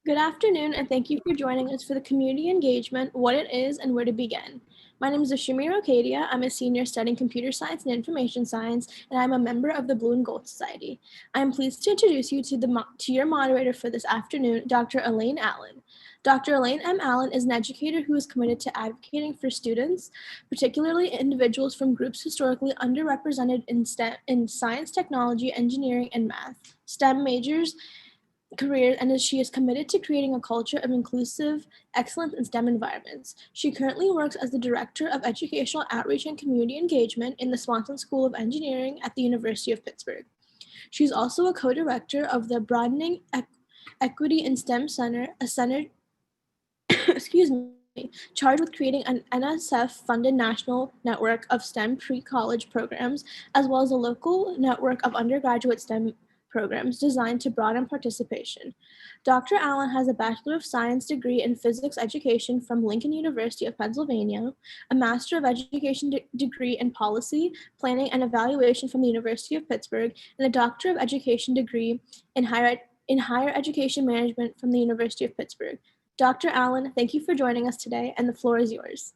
Good afternoon, and thank you for joining us for the community engagement, what it is, and where to begin. My name is Ashimi Rocadia. I'm a senior studying computer science and information science, and I'm a member of the Blue and Gold Society. I am pleased to introduce you to your moderator for this afternoon, Dr. Elaine Allen. Dr. Elaine M. Allen is an educator who is committed to advocating for students, particularly individuals from groups historically underrepresented in science, technology, engineering, and math, STEM majors, career, and she is committed to creating a culture of inclusive excellence in STEM environments. She currently works as the Director of Educational Outreach and Community Engagement in the Swanson School of Engineering at the University of Pittsburgh. She's also a co-director of the Broadening Equity in STEM Center, a center excuse me, charged with creating an NSF-funded national network of STEM pre-college programs, as well as a local network of undergraduate STEM programs designed to broaden participation. Dr. Allen has a Bachelor of Science degree in Physics Education from Lincoln University of Pennsylvania, a Master of Education degree in Policy, Planning, and Evaluation from the University of Pittsburgh, and a Doctor of Education degree in Higher Education Management from the University of Pittsburgh. Dr. Allen, thank you for joining us today, and the floor is yours.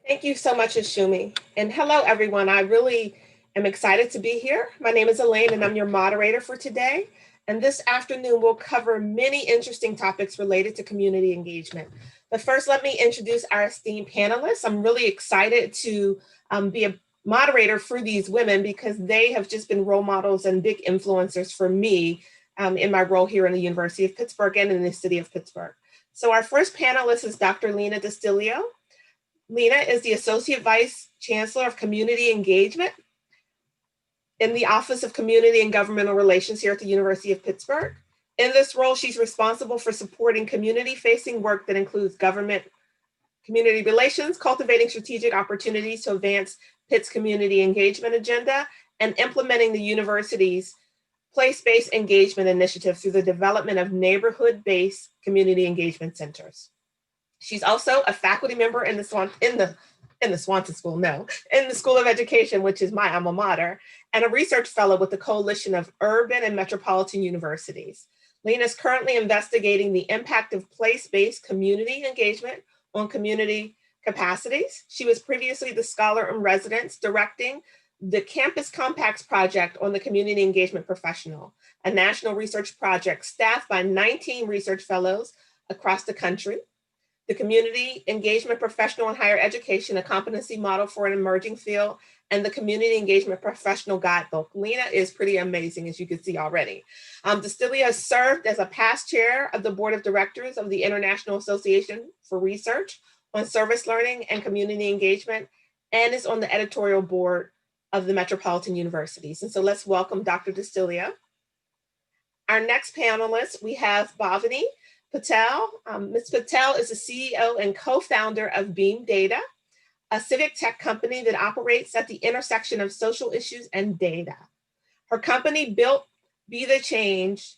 Thank you so much, Ashumi. And hello, everyone. I really am excited to be here. My name is Elaine, and I'm your moderator for today. And this afternoon, we'll cover many interesting topics related to community engagement. But first, let me introduce our esteemed panelists. I'm really excited to be a moderator for these women because they have just been role models and big influencers for me in my role here in the University of Pittsburgh and in the city of Pittsburgh. So our first panelist is Dr. Lena DeStilio. Lena is the Associate Vice Chancellor of Community Engagement in the Office of Community and Governmental Relations here at the University of Pittsburgh. In this role, she's responsible for supporting community-facing work that includes government community relations, cultivating strategic opportunities to advance Pitt's community engagement agenda, and implementing the university's place-based engagement initiative through the development of neighborhood-based community engagement centers. She's also a faculty member in the Swanson School, in the School of Education, which is my alma mater, and a research fellow with the Coalition of Urban and Metropolitan Universities. Lena is currently investigating the impact of place-based community engagement on community capacities. She was previously the scholar in residence directing the Campus Compacts Project on the Community Engagement Professional, a national research project staffed by 19 research fellows across the country. The Community Engagement Professional in Higher Education, a competency model for an emerging field, and the Community Engagement Professional Guidebook. Lena is pretty amazing, as you can see already. DeStilio has served as a past chair of the Board of Directors of the International Association for Research on Service Learning and Community Engagement, and is on the editorial board of the Metropolitan Universities. And so let's welcome Dr. DeStilio. Our next panelist, we have Bhavani Patel. Ms. Patel is the CEO and co-founder of Beam Data, a civic tech company that operates at the intersection of social issues and data. Her company built Be the Change,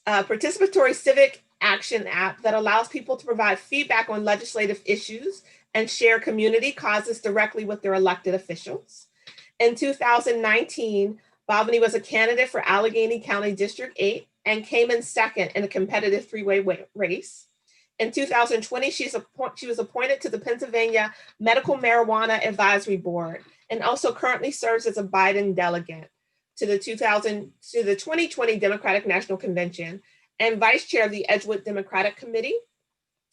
a participatory civic action app that allows people to provide feedback on legislative issues and share community causes directly with their elected officials. In 2019, Bhavani was a candidate for Allegheny County District 8 and came in second in a competitive three-way race. In 2020, she was appointed to the Pennsylvania Medical Marijuana Advisory Board and also currently serves as a Biden delegate to the 2020 Democratic National Convention and vice chair of the Edgewood Democratic Committee.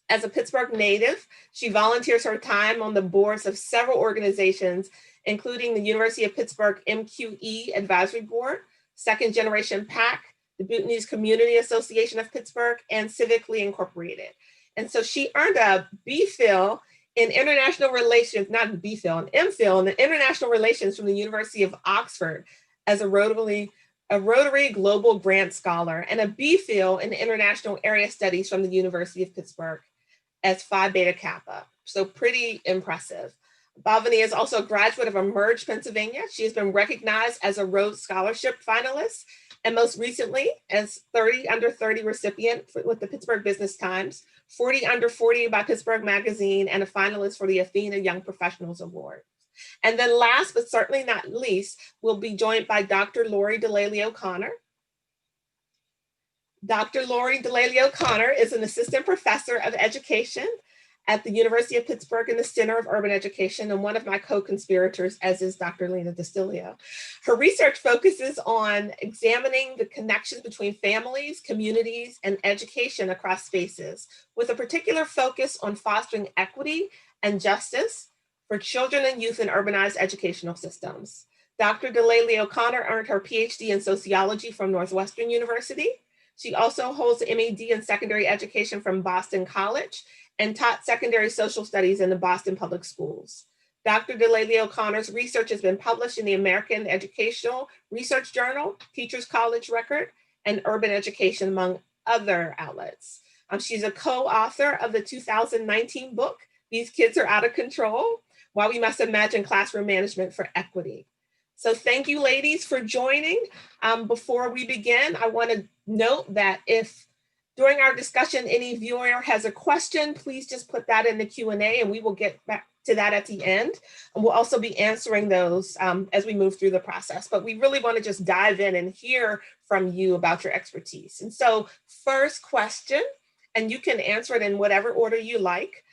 As a Pittsburgh native, she volunteers her time on the boards of several organizations, including the University of Pittsburgh MQE Advisory Board, Second Generation PAC, the Bhutanese Community Association of Pittsburgh, and Civically Incorporated. And so she earned a BPhil in International Relations, not a BPhil, an MPhil in International Relations from the University of Oxford as a Rotary Global Grant Scholar, and a BPhil in International Area Studies from the University of Pittsburgh as Phi Beta Kappa. So pretty impressive. Bhavani is also a graduate of Emerge, Pennsylvania. She has been recognized as a Rhodes Scholarship finalist, and most recently as 30 Under 30 recipient with the Pittsburgh Business Times, 40 Under 40 by Pittsburgh Magazine, and a finalist for the Athena Young Professionals Award. And then last, but certainly not least, we'll be joined by Dr. Laurie OConnor. Dr. Laurie OConnor is an assistant professor of education at the University of Pittsburgh in the Center of Urban Education, and one of my co-conspirators, as is Dr. Lena. Her research focuses on examining the connections between families, communities, and education across spaces, with a particular focus on fostering equity and justice for children and youth in urbanized educational systems. Dr. DeLeon OConnor earned her PhD in sociology from Northwestern University. She also holds an MAD in secondary education from Boston College and taught secondary social studies in the Boston Public Schools. Dr. DeLeon OConnor's research has been published in the American Educational Research Journal, Teachers College Record, and Urban Education, among other outlets. She's a co-author of the 2019 book, These Kids Are Out of Control, Why We Must Imagine Classroom Management for Equity. So thank you, ladies, for joining. Before we begin, I want to note that if during our discussion, any viewer has a question, please just put that in the Q&A and we will get back to that at the end. And we'll also be answering those as we move through the process. But we really want to just dive in and hear from you about your expertise. And so first question, and you can answer it in whatever order you like.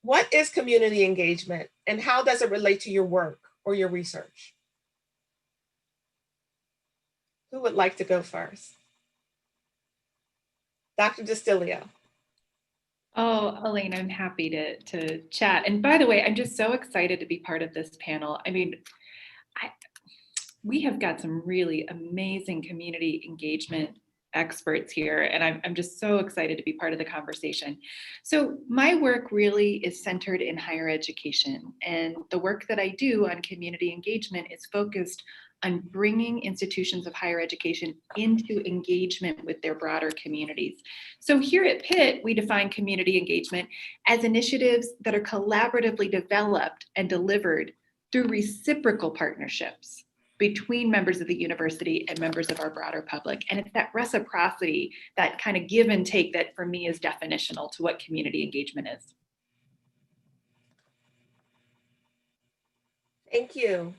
What is community engagement and how does it relate to your work or your research? Who would like to go first? Dr. DeLeon. Oh, Elena, I'm happy to chat. And by the way, I'm just so excited to be part of this panel. I mean, we have got some really amazing community engagement experts here, and I'm just so excited to be part of the conversation. So my work really is centered in higher education, and the work that I do on community engagement is focused on bringing institutions of higher education into engagement with their broader communities. So here at Pitt, we define community engagement as initiatives that are collaboratively developed and delivered through reciprocal partnerships between members of the university and members of our broader public. And it's that reciprocity, that kind of give and take, that for me is definitional to what community engagement is. Thank you.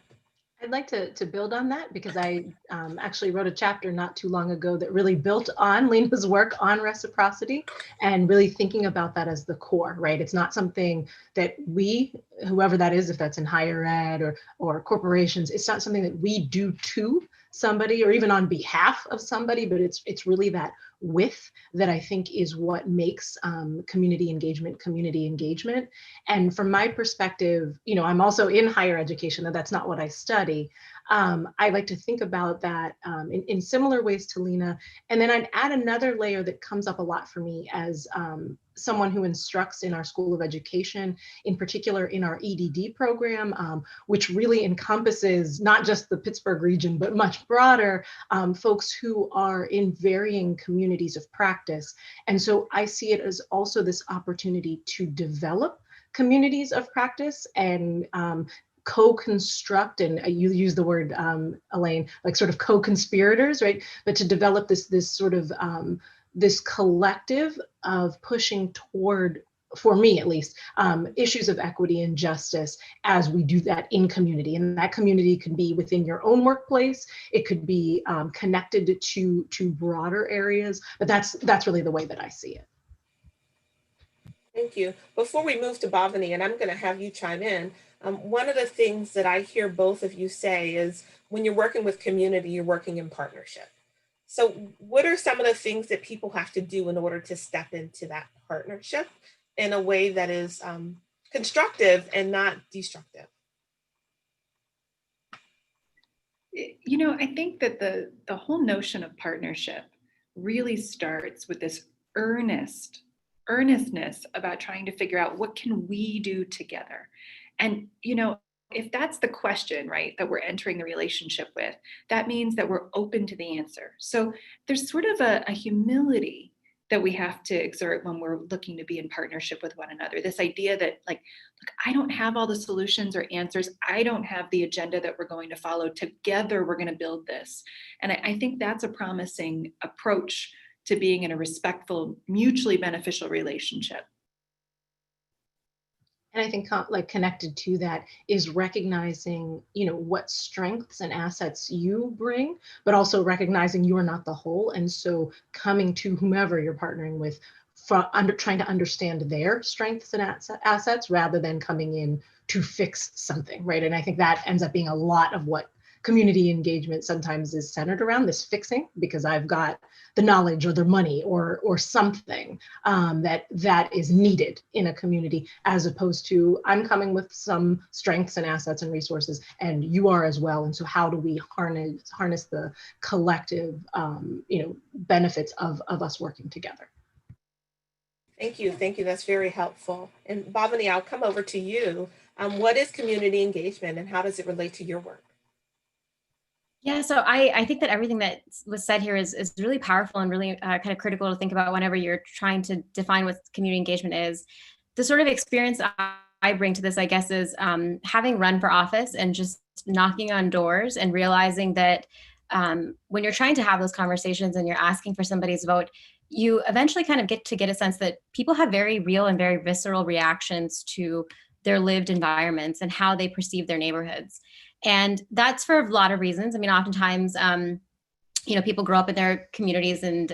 I'd like to build on that because I actually wrote a chapter not too long ago that really built on Lena's work on reciprocity and really thinking about that as the core, right? It's not something that we, whoever that is, if that's in higher ed or corporations, it's not something that we do to somebody or even on behalf of somebody, but it's really that with that I think is what makes community engagement. And from my perspective, you know, I'm also in higher education, and that's not what I study. I like to think about that in similar ways to Lena. And then I'd add another layer that comes up a lot for me as someone who instructs in our School of Education, in particular in our EDD program, which really encompasses not just the Pittsburgh region, but much broader, folks who are in varying communities of practice. And so I see it as also this opportunity to develop communities of practice and co-construct, and you use the word, Elaine, like sort of co-conspirators, right? But to develop this sort of this collective of pushing toward, for me at least, issues of equity and justice as we do that in community. And that community could be within your own workplace. It could be connected to broader areas, but that's really the way that I see it. Thank you. Before we move to Bhavani, and I'm going to have you chime in, one of the things that I hear both of you say is when you're working with community, you're working in partnership. So what are some of the things that people have to do in order to step into that partnership in a way that is constructive and not destructive? You know, I think that the whole notion of partnership really starts with this earnestness about trying to figure out what can we do together. And, you know, if that's the question, right, that we're entering the relationship with, that means that we're open to the answer. So there's sort of a humility that we have to exert when we're looking to be in partnership with one another. This idea that, like, look, I don't have all the solutions or answers. I don't have the agenda that we're going to follow. Together, we're going to build this. And I think that's a promising approach to being in a respectful, mutually beneficial relationship. And I think like connected to that is recognizing, what strengths and assets you bring, but also recognizing you are not the whole. And so coming to whomever you're partnering with trying to understand their strengths and assets rather than coming in to fix something, right? And I think that ends up being a lot of what community engagement sometimes is centered around, this fixing, because I've got the knowledge or the money or something that is needed in a community, as opposed to I'm coming with some strengths and assets and resources, and you are as well. And so how do we harness the collective benefits of us working together? Thank you. That's very helpful. And Bhavani, I'll come over to you. What is community engagement and how does it relate to your work? Yeah, so I think that everything that was said here is really powerful and really kind of critical to think about whenever you're trying to define what community engagement is. The sort of experience I bring to this, I guess, is having run for office and just knocking on doors and realizing that when you're trying to have those conversations and you're asking for somebody's vote, you eventually kind of get a sense that people have very real and very visceral reactions to their lived environments and how they perceive their neighborhoods. And that's for a lot of reasons. I mean, oftentimes, people grow up in their communities and,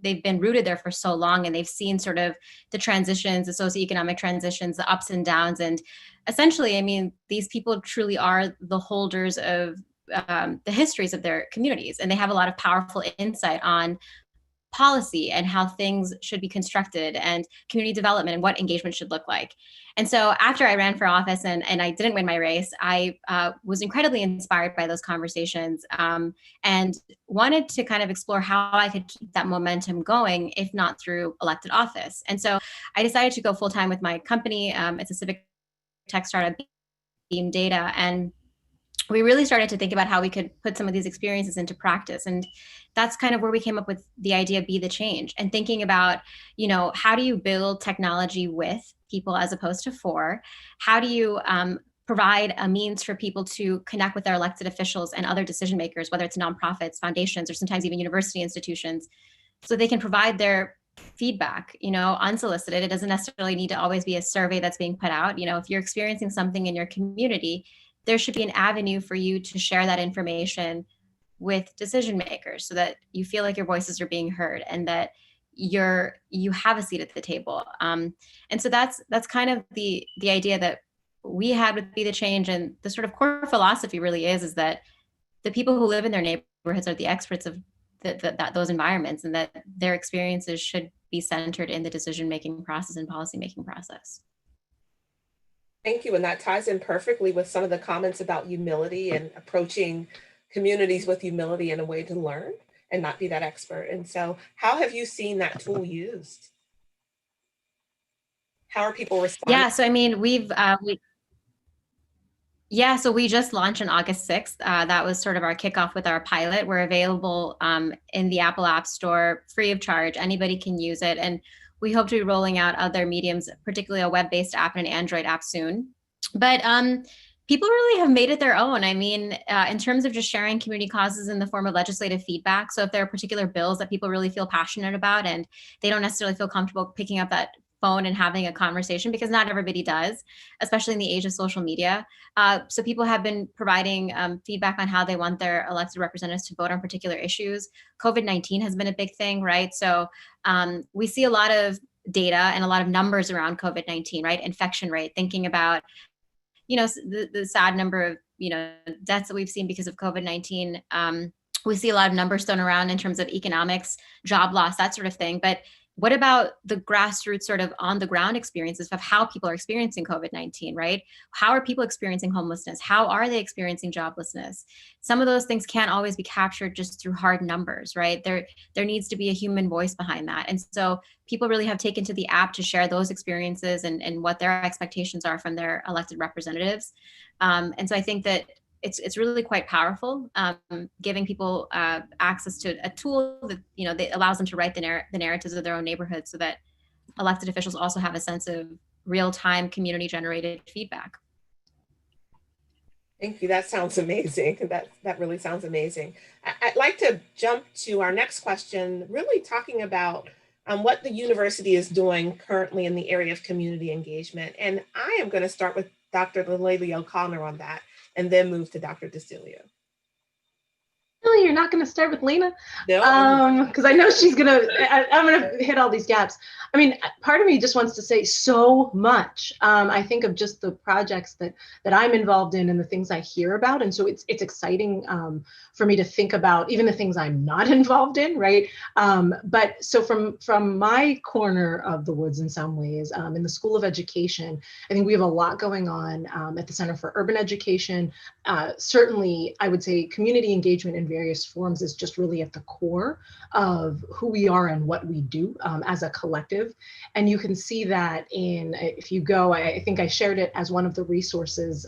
they've been rooted there for so long and they've seen sort of the transitions, the socioeconomic transitions, the ups and downs. And essentially, I mean, these people truly are the holders of the histories of their communities. And they have a lot of powerful insight on policy and how things should be constructed and community development and what engagement should look like. And so after I ran for office and I didn't win my race, I was incredibly inspired by those conversations and wanted to kind of explore how I could keep that momentum going, if not through elected office. And so I decided to go full time with my company. It's a civic tech startup, Beam Data. And we really started to think about how we could put some of these experiences into practice. And that's kind of where we came up with the idea, Be the Change, and thinking about, how do you build technology with people as opposed to for? How do you provide a means for people to connect with their elected officials and other decision makers, whether it's nonprofits, foundations, or sometimes even university institutions, so they can provide their feedback, unsolicited. It doesn't necessarily need to always be a survey that's being put out. If you're experiencing something in your community, there should be an avenue for you to share that information with decision makers so that you feel like your voices are being heard and that you have a seat at the table. And so that's kind of the idea that we had with Be the Change. And the sort of core philosophy really is that the people who live in their neighborhoods are the experts of those environments, and that their experiences should be centered in the decision-making process and policy-making process. Thank you. And that ties in perfectly with some of the comments about humility and approaching communities with humility and a way to learn and not be that expert. And so how have you seen that tool used? How are people responding? Yeah, so I mean, so we just launched on August 6th. That was sort of our kickoff with our pilot. We're available in the Apple App Store free of charge. Anybody can use it. And we hope to be rolling out other mediums, particularly a web-based app and an Android app soon. But people really have made it their own. I mean, in terms of just sharing community causes in the form of legislative feedback. So if there are particular bills that people really feel passionate about and they don't necessarily feel comfortable picking up that phone and having a conversation, because not everybody does, especially in the age of social media. So people have been providing feedback on how they want their elected representatives to vote on particular issues. COVID-19 has been a big thing, right? So we see a lot of data and a lot of numbers around COVID-19, right? Infection rate, thinking about, the sad number of, deaths that we've seen because of COVID-19. We see a lot of numbers thrown around in terms of economics, job loss, that sort of thing. But what about the grassroots sort of on the ground experiences of how people are experiencing COVID-19, right? How are people experiencing homelessness? How are they experiencing joblessness? Some of those things can't always be captured just through hard numbers, right? There needs to be a human voice behind that. And so people really have taken to the app to share those experiences and what their expectations are from their elected representatives. And so I think that it's really quite powerful, giving people access to a tool that that allows them to write the narratives of their own neighborhood, so that elected officials also have a sense of real-time community-generated feedback. Thank you. That sounds amazing. That really sounds amazing. I'd like to jump to our next question, really talking about on what the university is doing currently in the area of community engagement. And I am going to start with Dr. Leila OConnor on that, and then move to Dr. DeLeon. Really, you're not going to start with Lena? No. Because I know she's going to, I'm going to hit all these gaps. I mean, part of me just wants to say so much. I think of just the projects that I'm involved in and the things I hear about. And so it's exciting for me to think about even the things I'm not involved in, right? But so from my corner of the woods in some ways, in the School of Education, I think we have a lot going on at the Center for Urban Education. Certainly, I would say community engagement in various forms is just really at the core of who we are and what we do as a collective. And you can see that in, if you go, I think I shared it as one of the resources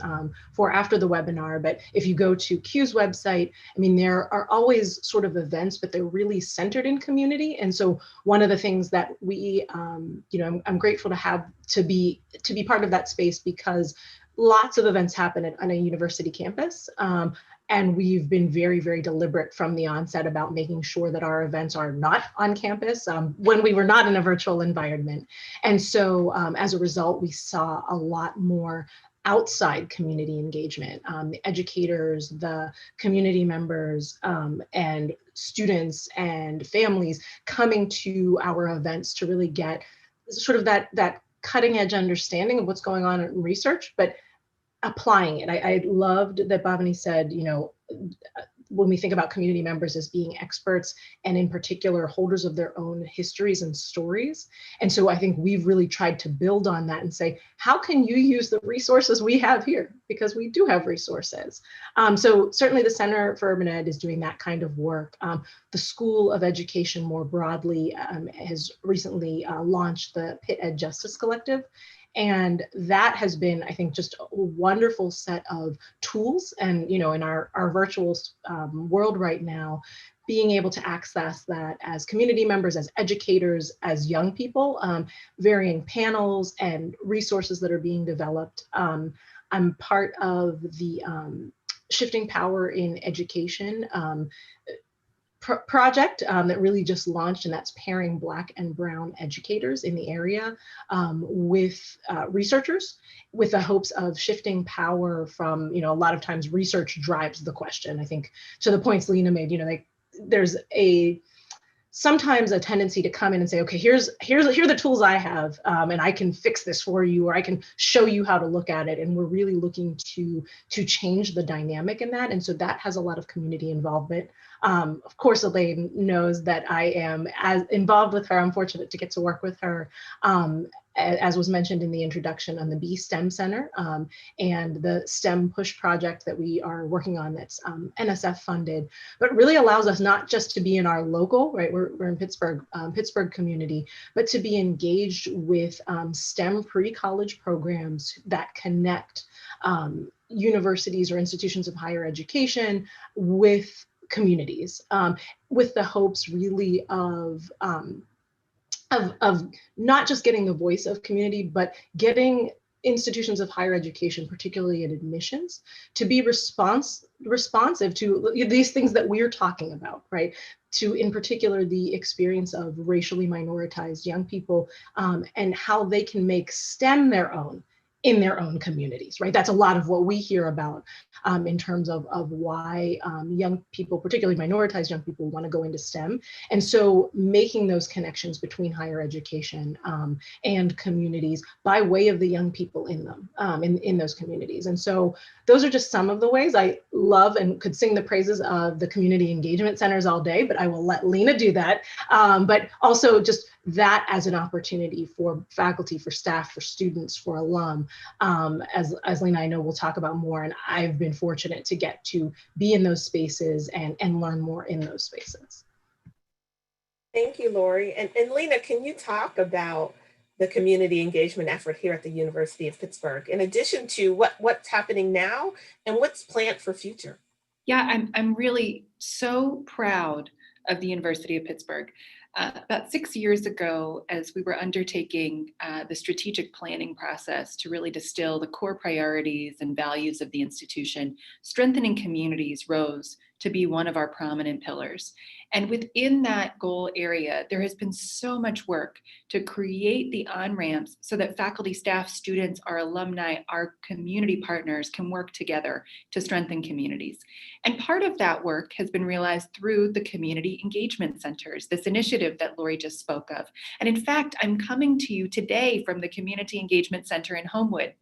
for after the webinar, but if you go to CUE's website, I mean, there are always sort of events, but they're really centered in community. And so one of the things that we, you know, I'm grateful to have to be part of that space, because lots of events happen on a university campus. And we've been very, very deliberate from the onset about making sure that our events are not on campus when we were not in a virtual environment. And so as a result, we saw a lot more outside community engagement, the educators, the community members, and students and families coming to our events to really get sort of that cutting edge understanding of what's going on in research, but applying it. I loved that Bhavani said, you know, when we think about community members as being experts and in particular holders of their own histories and stories. And so I think we've really tried to build on that and say, how can you use the resources we have here? Because we do have resources. So certainly the Center for Urban Ed is doing that kind of work. The School of Education more broadly has recently launched the Pitt Ed Justice Collective. And that has been, I think, just a wonderful set of tools. And, you know, in our virtual world right now, being able to access that as community members, as educators, as young people, varying panels and resources that are being developed. I'm part of the Shifting Power in Education project that really just launched, and that's pairing Black and Brown educators in the area with researchers, with the hopes of shifting power from, you know, a lot of times research drives the question. I think to the points Lena made, you know, like there's sometimes a tendency to come in and say, okay, here are the tools I have, and I can fix this for you, or I can show you how to look at it. And we're really looking to change the dynamic in that. And so that has a lot of community involvement. Of course, Elaine knows that I am as involved with her. I'm fortunate to get to work with her, as was mentioned in the introduction, on the B STEM Center and the STEM Push project that we are working on that's NSF funded, but really allows us not just to be in our local, right, we're in Pittsburgh community, but to be engaged with STEM pre-college programs that connect universities or institutions of higher education with communities, with the hopes really of not just getting the voice of community, but getting institutions of higher education, particularly in admissions, to be responsive to these things that we're talking about, right? To, in particular, the experience of racially minoritized young people and how they can make STEM their own in their own communities, right? That's a lot of what we hear about in terms of why young people, particularly minoritized young people, want to go into STEM. And so making those connections between higher education and communities by way of the young people in them, in those communities. And so those are just some of the ways. I love and could sing the praises of the community engagement centers all day, but I will let Lena do that. But also just that as an opportunity for faculty, for staff, for students, for alum, as Lena, I know we'll talk about more, and I've been fortunate to get to be in those spaces and learn more in those spaces. Thank you, Laurie. And Lena, can you talk about the community engagement effort here at the University of Pittsburgh, in addition to what's happening now and what's planned for future? Yeah, I'm really so proud of the University of Pittsburgh. About 6 years ago, as we were undertaking the strategic planning process to really distill the core priorities and values of the institution, strengthening communities rose to be one of our prominent pillars. And within that goal area, there has been so much work to create the on-ramps so that faculty, staff, students, our alumni, our community partners can work together to strengthen communities. And part of that work has been realized through the community engagement centers, this initiative that Laurie just spoke of. And in fact, I'm coming to you today from the Community Engagement Center in Homewood.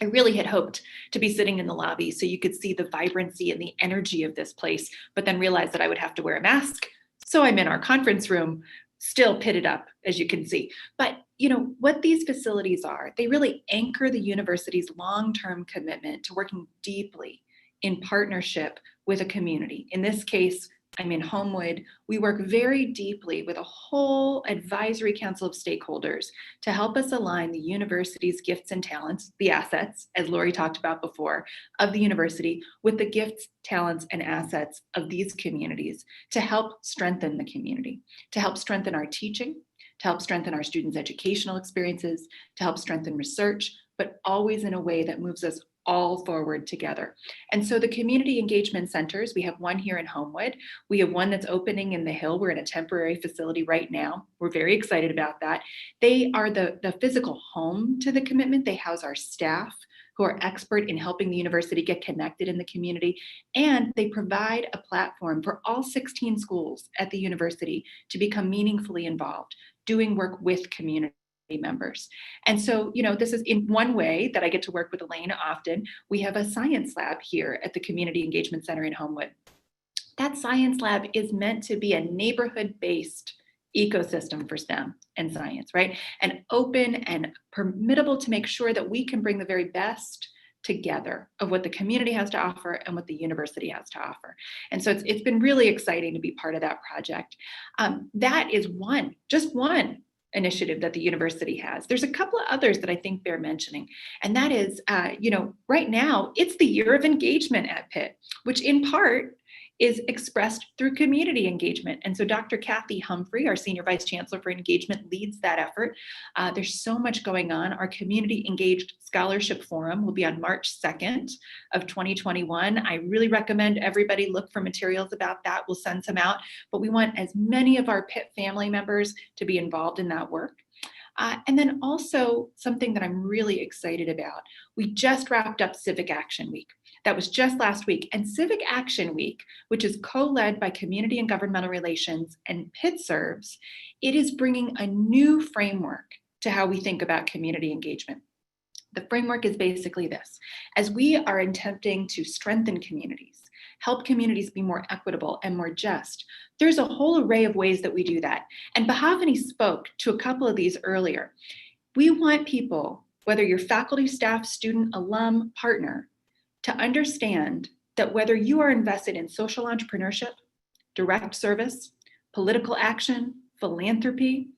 I really had hoped to be sitting in the lobby so you could see the vibrancy and the energy of this place, but then realized that I would have to wear a mask. So I'm in our conference room, still pitted up, as you can see. But you know what these facilities are, they really anchor the university's long-term commitment to working deeply in partnership with a community. In this case, I'm in Homewood. We work very deeply with a whole advisory council of stakeholders to help us align the university's gifts and talents, the assets, as Laurie talked about before, of the university with the gifts, talents, and assets of these communities to help strengthen the community, to help strengthen our teaching, to help strengthen our students' educational experiences, to help strengthen research, but always in a way that moves us all forward together. And so the community engagement centers, we have one here in Homewood. We have one that's opening in the Hill. We're in a temporary facility right now. We're very excited about that. They are the physical home to the commitment. They house our staff who are expert in helping the university get connected in the community. And they provide a platform for all 16 schools at the university to become meaningfully involved, doing work with community members. And so, you know, this is in one way that I get to work with Lena often. We have a science lab here at the Community Engagement Center in Homewood. That science lab is meant to be a neighborhood-based ecosystem for STEM and science, right? And open and permittable to make sure that we can bring the very best together of what the community has to offer and what the university has to offer. And so it's been really exciting to be part of that project. That is just one initiative that the university has. There's a couple of others that I think bear mentioning, and that is, right now it's the year of engagement at Pitt, which in part is expressed through community engagement. And so Dr. Kathy Humphrey, our Senior Vice Chancellor for Engagement, leads that effort. There's so much going on. Our Community Engaged Scholarship Forum will be on March 2nd of 2021. I really recommend everybody look for materials about that. We'll send some out, but we want as many of our Pitt family members to be involved in that work. And then also something that I'm really excited about. We just wrapped up Civic Action Week. That was just last week. And Civic Action Week, which is co-led by Community and Governmental Relations and Pitt Serves, it is bringing a new framework to how we think about community engagement. The framework is basically this: as we are attempting to strengthen communities, help communities be more equitable and more just, there's a whole array of ways that we do that. And Bhavani spoke to a couple of these earlier. We want people, whether you're faculty, staff, student, alum, partner, to understand that whether you are invested in social entrepreneurship, direct service, political action, philanthropy,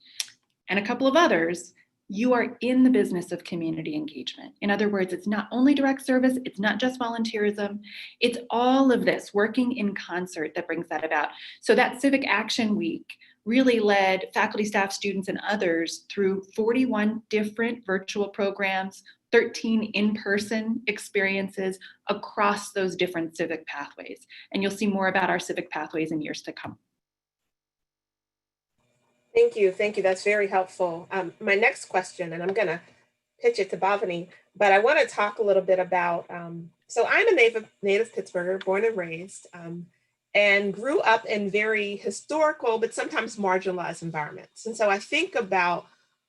and a couple of others, you are in the business of community engagement. In other words, it's not only direct service, it's not just volunteerism, it's all of this working in concert that brings that about. So that Civic Action Week really led faculty, staff, students, and others through 41 different virtual programs, 13 in-person experiences across those different civic pathways. And you'll see more about our civic pathways in years to come. Thank you. That's very helpful. My next question, and I'm going to pitch it to Bhavani, but I want to talk a little bit about, so I'm a native Pittsburgher, born and raised, and grew up in very historical, but sometimes marginalized environments. And so I think about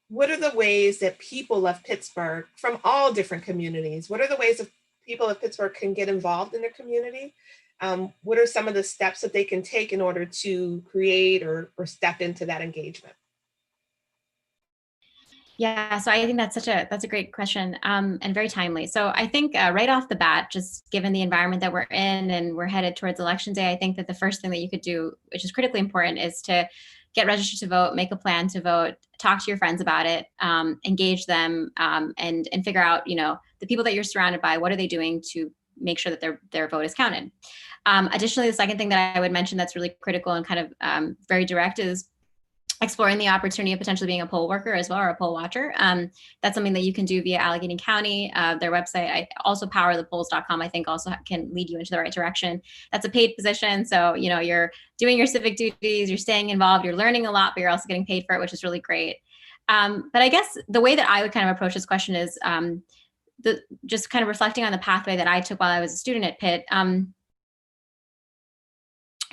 what are the ways that people of Pittsburgh from all different communities, what are the ways that people of Pittsburgh can get involved in their community? What are some of the steps that they can take in order to create or step into that engagement? Yeah, so I think that's a great question and very timely. So I think right off the bat, just given the environment that we're in and we're headed towards election day, I think that the first thing that you could do, which is critically important, is to get registered to vote, make a plan to vote, talk to your friends about it, engage them, and figure out, the people that you're surrounded by, what are they doing to make sure that their vote is counted. Additionally, the second thing that I would mention that's really critical and kind of very direct is exploring the opportunity of potentially being a poll worker as well, or a poll watcher. That's something that you can do via Allegheny County. Their website, also powerthepolls.com, I think also can lead you into the right direction. That's a paid position. So, you're doing your civic duties, you're staying involved, you're learning a lot, but you're also getting paid for it, which is really great. But I guess the way that I would kind of approach this question is just kind of reflecting on the pathway that I took while I was a student at Pitt.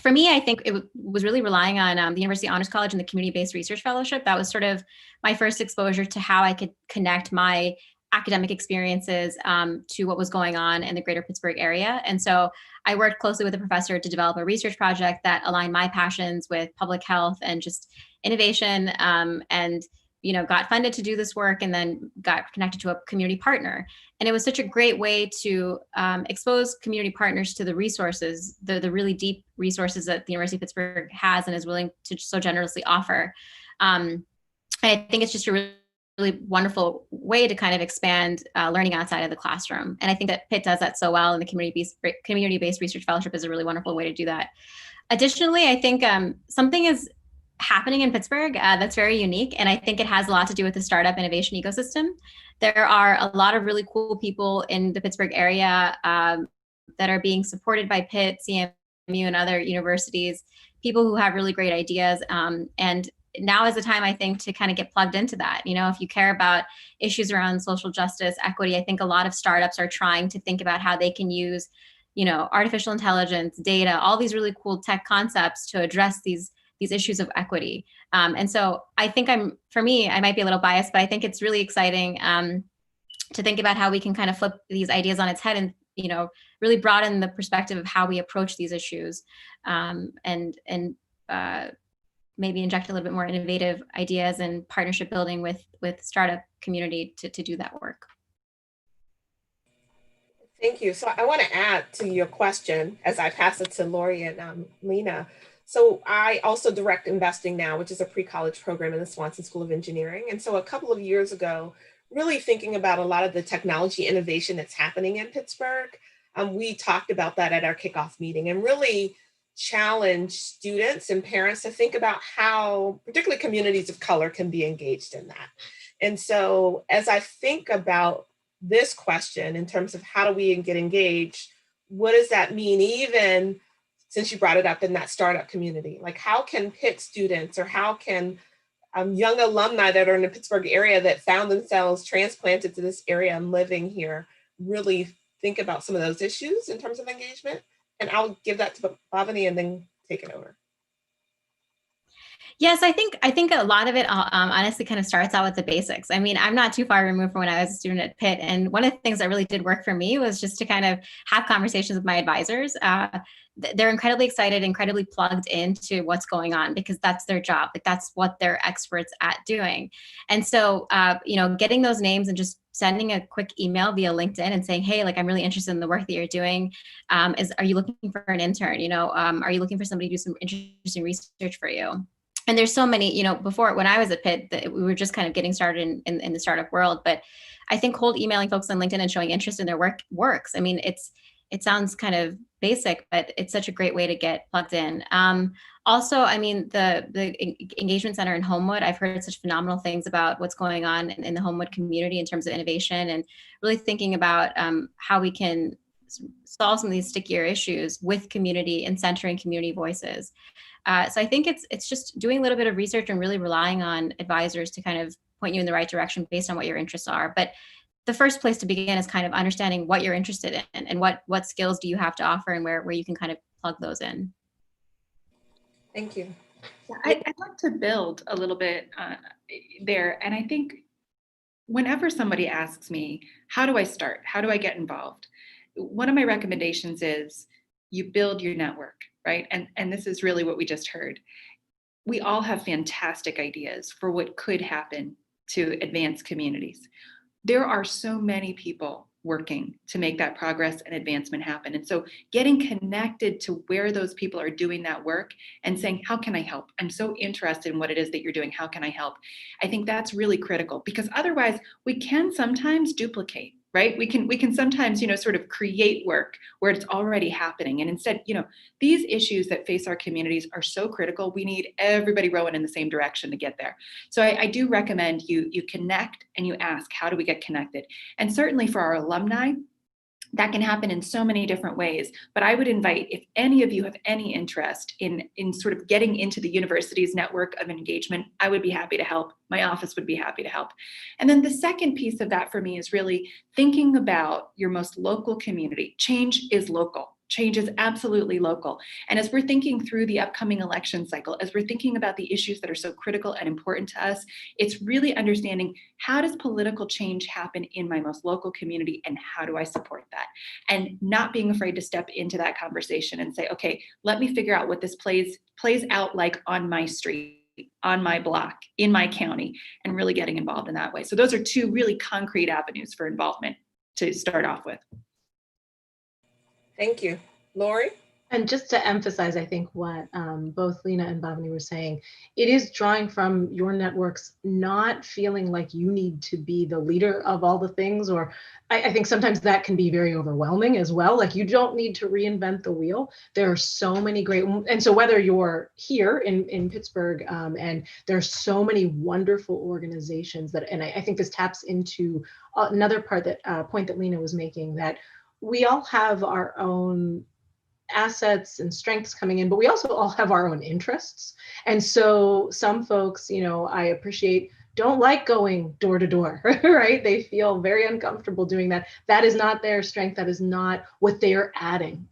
For me, I think it was really relying on the University Honors College and the Community-Based Research Fellowship. That was sort of my first exposure to how I could connect my academic experiences to what was going on in the greater Pittsburgh area. And so I worked closely with a professor to develop a research project that aligned my passions with public health and just innovation, and got funded to do this work, and then got connected to a community partner. And it was such a great way to expose community partners to the resources, the really deep resources that the University of Pittsburgh has and is willing to so generously offer. And I think it's just a really wonderful way to kind of expand learning outside of the classroom. And I think that Pitt does that so well, and the community-based research fellowship is a really wonderful way to do that. Additionally, I think something is happening in Pittsburgh that's very unique, and I think it has a lot to do with the startup innovation ecosystem. There are a lot of really cool people in the Pittsburgh area that are being supported by Pitt, CMU, and other universities, people who have really great ideas, and now is the time, I think, to kind of get plugged into that. If you care about issues around social justice, equity, I think a lot of startups are trying to think about how they can use, artificial intelligence, data, all these really cool tech concepts to address these issues of equity. And so I think for me, I might be a little biased, but I think it's really exciting to think about how we can kind of flip these ideas on its head and, really broaden the perspective of how we approach these issues, and maybe inject a little bit more innovative ideas and partnership building with startup community to do that work. Thank you. So I want to add to your question as I pass it to Laurie and Lena. So I also direct Investing Now, which is a pre-college program in the Swanson School of Engineering. And so a couple of years ago, really thinking about a lot of the technology innovation that's happening in Pittsburgh, we talked about that at our kickoff meeting and really challenge students and parents to think about how particularly communities of color can be engaged in that. And so as I think about this question in terms of how do we get engaged, what does that mean, even since you brought it up in that startup community? Like, how can Pitt students, or how can young alumni that are in the Pittsburgh area that found themselves transplanted to this area and living here really think about some of those issues in terms of engagement? And I'll give that to Bhavani and then take it over. Yes, I think a lot of it honestly kind of starts out with the basics. I mean, I'm not too far removed from when I was a student at Pitt. And one of the things that really did work for me was just to kind of have conversations with my advisors. They're incredibly excited, incredibly plugged into what's going on, because that's their job. Like, that's what they're experts at doing. And so, getting those names and just sending a quick email via LinkedIn and saying, hey, like, I'm really interested in the work that you're doing. Are you looking for an intern? Are you looking for somebody to do some interesting research for you? And there's so many, before, when I was at Pitt, we were just kind of getting started in the startup world. But I think cold emailing folks on LinkedIn and showing interest in their work works. I mean, it sounds kind of basic, but it's such a great way to get plugged in. Also, I mean, the Engagement Center in Homewood, I've heard such phenomenal things about what's going on in the Homewood community in terms of innovation, and really thinking about how we can solve some of these stickier issues with community and centering community voices. So I think it's just doing a little bit of research and really relying on advisors to kind of point you in the right direction based on what your interests are. But the first place to begin is kind of understanding what you're interested in and what skills do you have to offer, and where you can kind of plug those in. Thank you. I'd like to build a little bit there. And I think whenever somebody asks me, how do I start? How do I get involved? One of my recommendations is you build your network, right? And this is really what we just heard. We all have fantastic ideas for what could happen to advance communities. There are so many people working to make that progress and advancement happen. And so getting connected to where those people are doing that work and saying, how can I help? I'm so interested in what it is that you're doing. How can I help? I think that's really critical, because otherwise we can sometimes duplicate, right? We can sometimes, sort of create work where it's already happening. And instead, these issues that face our communities are so critical. We need everybody rowing in the same direction to get there. So I do recommend you connect and you ask, how do we get connected? And certainly for our alumni, that can happen in so many different ways. But I would invite, if any of you have any interest in sort of getting into the university's network of engagement, I would be happy to help. My office would be happy to help. And then the second piece of that for me is really thinking about your most local community. Change is local. Change is absolutely local. And as we're thinking through the upcoming election cycle, as we're thinking about the issues that are so critical and important to us, it's really understanding, how does political change happen in my most local community and how do I support that? And not being afraid to step into that conversation and say, okay, let me figure out what this plays out like on my street, on my block, in my county, and really getting involved in that way. So those are two really concrete avenues for involvement to start off with. Thank you. Laurie? And just to emphasize, I think what both Lena and Bhavani were saying, it is drawing from your networks, not feeling like you need to be the leader of all the things, or I think sometimes that can be very overwhelming as well. Like, you don't need to reinvent the wheel. There are so many great, and so whether you're here in Pittsburgh, and there's so many wonderful organizations that, and I think this taps into another point that Lena was making, that we all have our own assets and strengths coming in, but we also all have our own interests. And so some folks, I appreciate, don't like going door to door, right? They feel very uncomfortable doing that. That is not their strength. That is not what they are adding.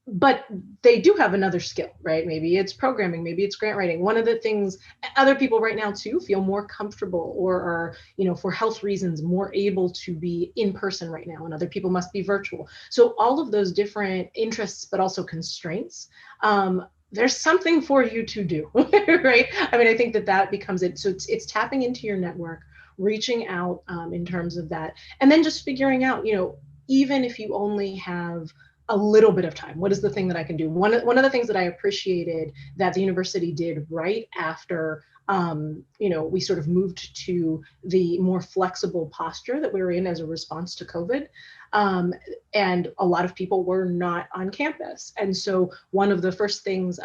But they do have another skill, right? Maybe it's programming, maybe it's grant writing. One of the things other people right now too feel more comfortable, or are, for health reasons, more able to be in person right now, and other people must be virtual. So all of those different interests, but also constraints, there's something for you to do, right? I mean, I think that becomes it. So it's tapping into your network, reaching out in terms of that, and then just figuring out, even if you only have a little bit of time, what is the thing that I can do? One of the things that I appreciated that the university did right after we sort of moved to the more flexible posture that we were in as a response to COVID. And a lot of people were not on campus. And so one of the first things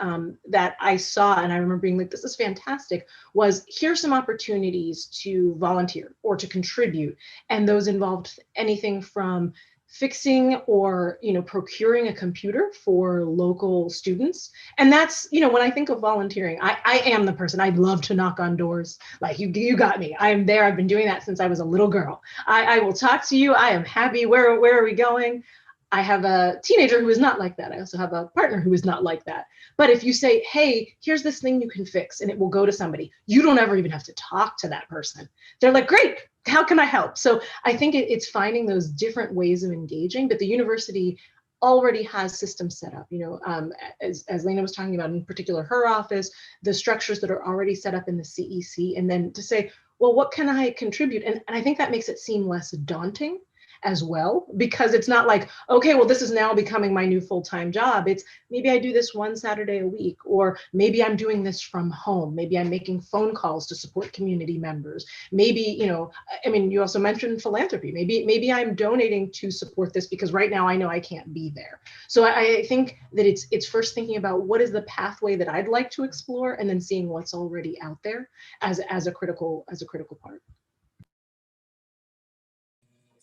that I saw, and I remember being like, this is fantastic, was here's some opportunities to volunteer or to contribute. And those involved anything from fixing or procuring a computer for local students. And that's, when I think of volunteering, I am the person. I'd love to knock on doors. Like, you got me. I am there. I've been doing that since I was a little girl. I will talk to you. I am happy. Where are we going? I have a teenager who is not like that. I also have a partner who is not like that. But if you say, hey, here's this thing you can fix, and it will go to somebody, you don't ever even have to talk to that person. They're like, great, how can I help? So I think it's finding those different ways of engaging, but the university already has systems set up, as Lena was talking about, in particular, her office, the structures that are already set up in the CEC, and then to say, well, what can I contribute? And I think that makes it seem less daunting as well, because it's not like, okay, well, this is now becoming my new full-time job. It's maybe I do this one Saturday a week, or maybe I'm doing this from home. Maybe I'm making phone calls to support community members. Maybe, you also mentioned philanthropy. Maybe I'm donating to support this because right now I know I can't be there. So I think that it's first thinking about what is the pathway that I'd like to explore, and then seeing what's already out there as a critical part.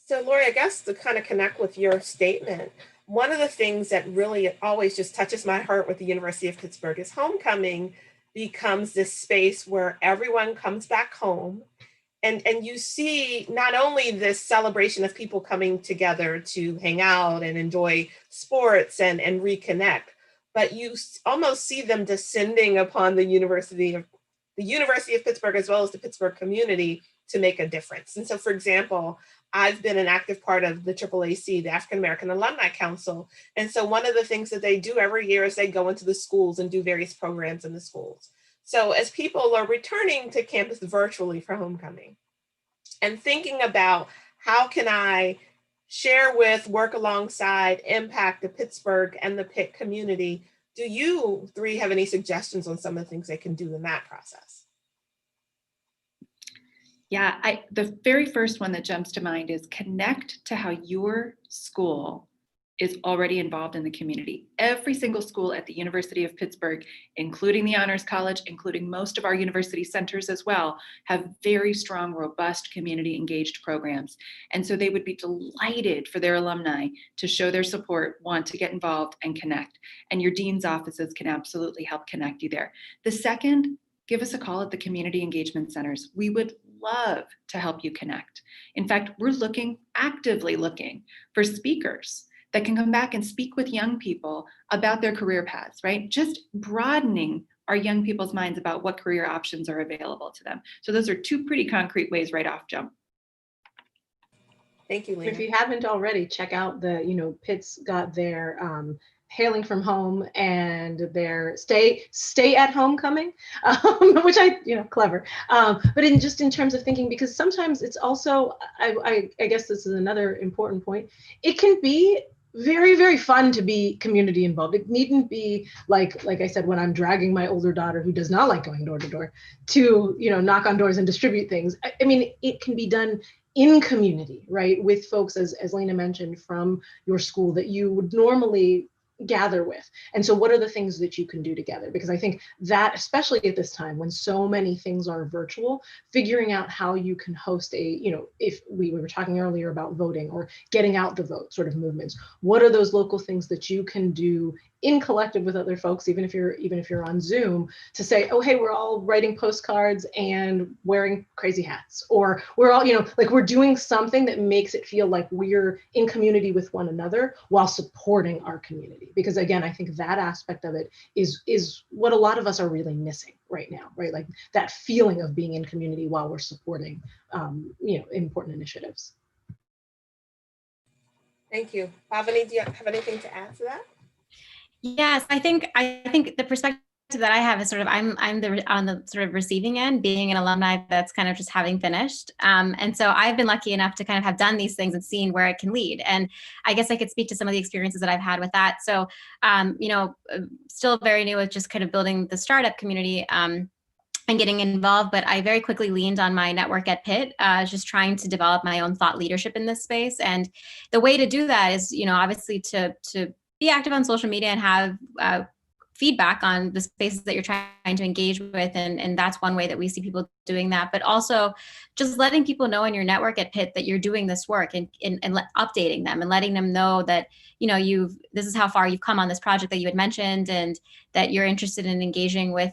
So Laurie, I guess to kind of connect with your statement, one of the things that really always just touches my heart with the University of Pittsburgh is homecoming becomes this space where everyone comes back home, and you see not only this celebration of people coming together to hang out and enjoy sports and reconnect, but you almost see them descending upon the University of Pittsburgh, as well as the Pittsburgh community, to make a difference. And so, for example, I've been an active part of the AAAC, the African American Alumni Council. And so one of the things that they do every year is they go into the schools and do various programs in the schools. So as people are returning to campus virtually for homecoming and thinking about how can I share with, work alongside, impact the Pittsburgh and the Pitt community, do you three have any suggestions on some of the things they can do in that process? Yeah, the very first one that jumps to mind is connect to how your school is already involved in the community. Every single school at the University of Pittsburgh, including the Honors College, including most of our university centers as well, have very strong, robust, community engaged programs. And so they would be delighted for their alumni to show their support, want to get involved and connect. And your dean's offices can absolutely help connect you there. The second, give us a call at the community engagement centers. We would love to help you connect. In fact, we're actively looking for speakers that can come back and speak with young people about their career paths, right? Just broadening our young people's minds about what career options are available to them. So those are two pretty concrete ways right off jump. Thank you, Lena. If you haven't already, check out the, Pitt's got their hailing from home and their stay at homecoming, which clever. But in terms of thinking, because sometimes it's also, I guess this is another important point, it can be very, very fun to be community involved. It needn't be like I said, when I'm dragging my older daughter who does not like going door to door to, knock on doors and distribute things. I mean, it can be done in community, right? With folks, as Lena mentioned, from your school that you would normally gather with. And so what are the things that you can do together? Because I think that, especially at this time when so many things are virtual, figuring out how you can host if we were talking earlier about voting or getting out the vote sort of movements, what are those local things that you can do in collective with other folks, even if you're on Zoom, to say, oh, hey, we're all writing postcards and wearing crazy hats, or we're all, we're doing something that makes it feel like we're in community with one another while supporting our community. Because again, I think that aspect of it is what a lot of us are really missing right now, right? Like that feeling of being in community while we're supporting, important initiatives. Thank you. Bhavani, do you have anything to add to that? Yes, I think the perspective that I have is sort of I'm on the sort of receiving end, being an alumni that's kind of just having finished. And so I've been lucky enough to kind of have done these things and seen where it can lead. And I guess I could speak to some of the experiences that I've had with that. So, still very new with just kind of building the startup community. And getting involved, but I very quickly leaned on my network at Pitt, just trying to develop my own thought leadership in this space. And the way to do that is, obviously to be active on social media and have feedback on the spaces that you're trying to engage with. And that's one way that we see people doing that, but also just letting people know in your network at Pitt that you're doing this work and updating them and letting them know that, this is how far you've come on this project that you had mentioned and that you're interested in engaging with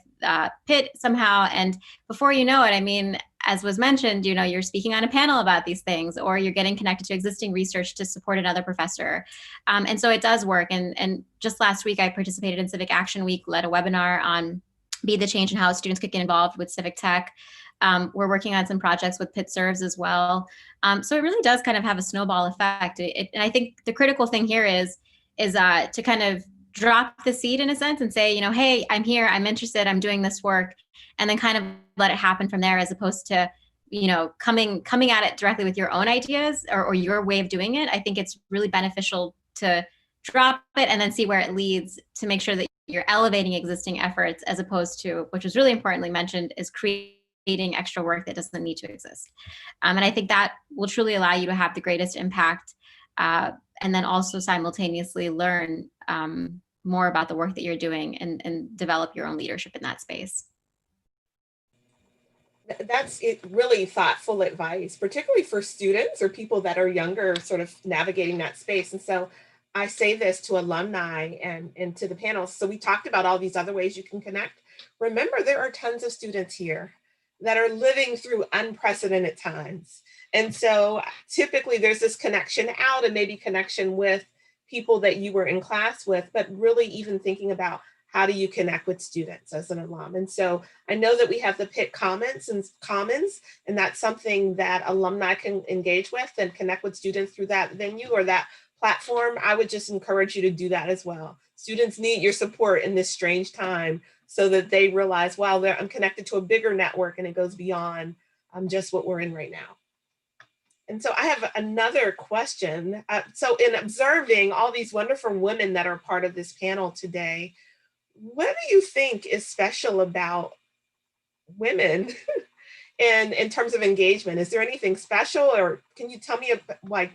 Pitt somehow. And before you know it, I mean, as was mentioned, you're speaking on a panel about these things, or you're getting connected to existing research to support another professor. And so it does work. And just last week, I participated in Civic Action Week, led a webinar on Be the Change and how students could get involved with civic tech. We're working on some projects with Pitt Serves as well. So it really does kind of have a snowball effect. And I think the critical thing here is to kind of drop the seed in a sense and say, hey, I'm here, I'm interested, I'm doing this work, and then kind of let it happen from there, as opposed to, coming at it directly with your own ideas or your way of doing it. I think it's really beneficial to drop it and then see where it leads, to make sure that you're elevating existing efforts, as opposed to, which was really importantly mentioned, is creating extra work that doesn't need to exist. And I think that will truly allow you to have the greatest impact, and then also simultaneously learn more about the work that you're doing and develop your own leadership in that space. That's really thoughtful advice, particularly for students or people that are younger, sort of navigating that space. And so I say this to alumni and to the panel. So we talked about all these other ways you can connect. Remember, there are tons of students here that are living through unprecedented times. And so typically there's this connection out and maybe connection with people that you were in class with, but really even thinking about how do you connect with students as an alum? And so I know that we have the Pitt Commons, and that's something that alumni can engage with and connect with students through that venue or that platform. I would just encourage you to do that as well. Students need your support in this strange time so that they realize, wow, I'm connected to a bigger network and it goes beyond just what we're in right now. And so I have another question. So in observing all these wonderful women that are part of this panel today, what do you think is special about women in terms of engagement? Is there anything special, or can you tell me, like,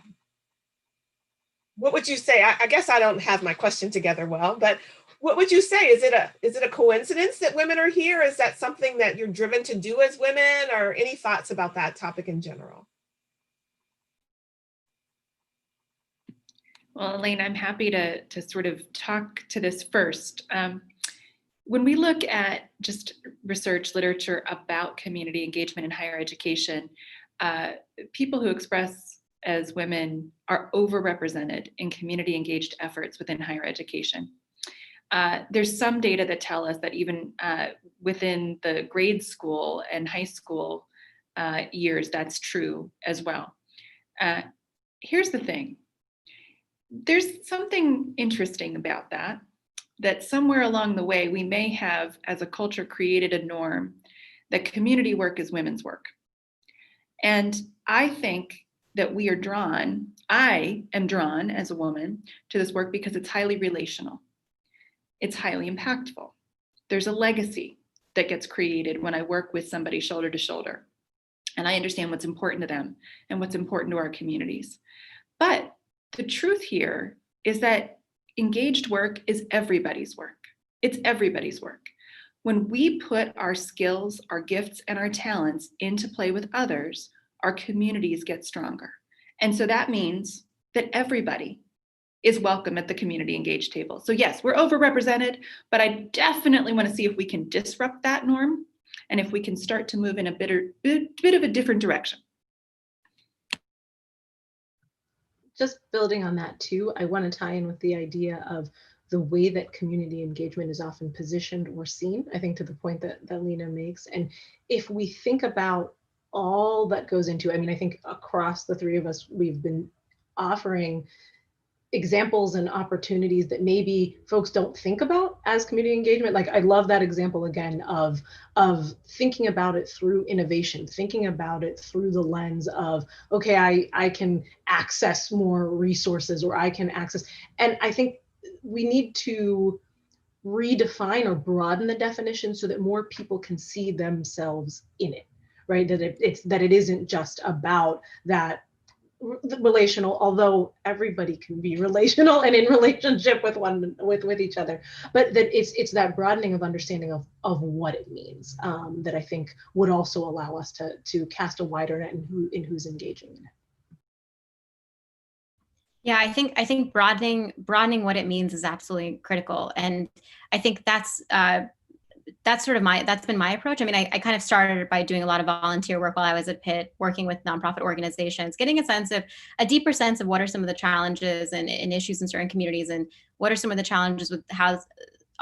what would you say? I guess I don't have my question together well, but what would you say? Is it a coincidence that women are here? Is that something that you're driven to do as women, or any thoughts about that topic in general? Well, Elaine, I'm happy to sort of talk to this first. When we look at just research literature about community engagement in higher education, people who express as women are overrepresented in community engaged efforts within higher education. There's some data that tell us that even within the grade school and high school years, that's true as well. Here's the thing. There's something interesting about that somewhere along the way, we may have, as a culture, created a norm that community work is women's work. And I think that I am drawn as a woman to this work because it's highly relational. It's highly impactful. There's a legacy that gets created when I work with somebody shoulder to shoulder, and I understand what's important to them and what's important to our communities. But the truth here is that engaged work is everybody's work. It's everybody's work. When we put our skills, our gifts, and our talents into play with others, our communities get stronger. And so that means that everybody is welcome at the community engaged table. So yes, we're overrepresented, but I definitely want to see if we can disrupt that norm and if we can start to move in a bit of a different direction. Just building on that too, I want to tie in with the idea of the way that community engagement is often positioned or seen, I think, to the point that Lena makes. And if we think about all that goes into, I mean, I think across the three of us, we've been offering examples and opportunities that maybe folks don't think about as community engagement. Like, I love that example again of thinking about it through innovation, thinking about it through the lens of, okay, I can access more resources, or I can access, and I think we need to redefine or broaden the definition so that more people can see themselves in it, right? That it isn't just about that relational, although everybody can be relational and in relationship with each other, but that it's that broadening of understanding of what it means that I think would also allow us to cast a wider net in who's engaging in it. Yeah, I think broadening what it means is absolutely critical, and I think that's been my approach. I mean, I kind of started by doing a lot of volunteer work while I was at Pitt, working with nonprofit organizations, getting a deeper sense of what are some of the challenges and issues in certain communities, and what are some of the challenges with how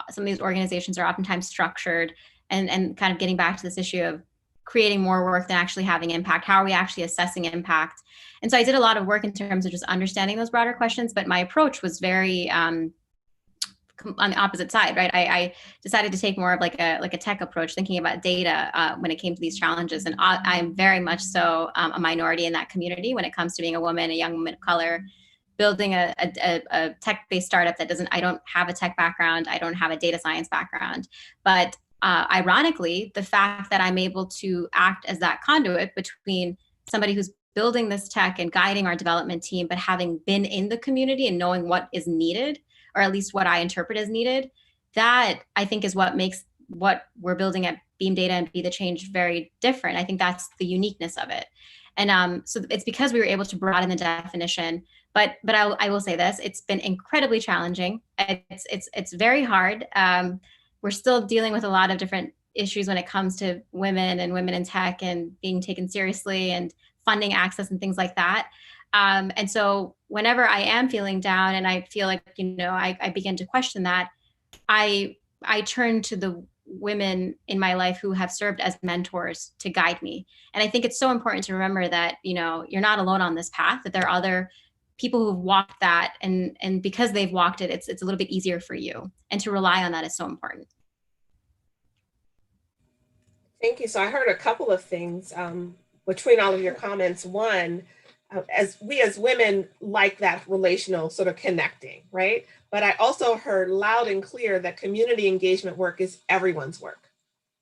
some of these organizations are oftentimes structured, and kind of getting back to this issue of creating more work than actually having impact. How are we actually assessing impact? And so I did a lot of work in terms of just understanding those broader questions, but my approach was very on the opposite side, right? I decided to take more of like a tech approach, thinking about data when it came to these challenges. And I'm very much so a minority in that community when it comes to being a woman, a young woman of color, building a tech-based startup I don't have a tech background, I don't have a data science background, but ironically, the fact that I'm able to act as that conduit between somebody who's building this tech and guiding our development team, but having been in the community and knowing what is needed, or at least what I interpret as needed, that I think is what makes what we're building at Beam Data and Be the Change very different. I think that's the uniqueness of it. And so it's because we were able to broaden the definition. But I will say this, it's been incredibly challenging. It's very hard. We're still dealing with a lot of different issues when it comes to women and women in tech and being taken seriously and funding access and things like that. And so whenever I am feeling down and I feel like, I begin to question that, I turn to the women in my life who have served as mentors to guide me. And I think it's so important to remember that, you're not alone on this path, that there are other people who've walked that, and because they've walked it, it's a little bit easier for you. And to rely on that is so important. Thank you. So I heard a couple of things between all of your comments. One, as women like that relational sort of connecting, right? But I also heard loud and clear that community engagement work is everyone's work.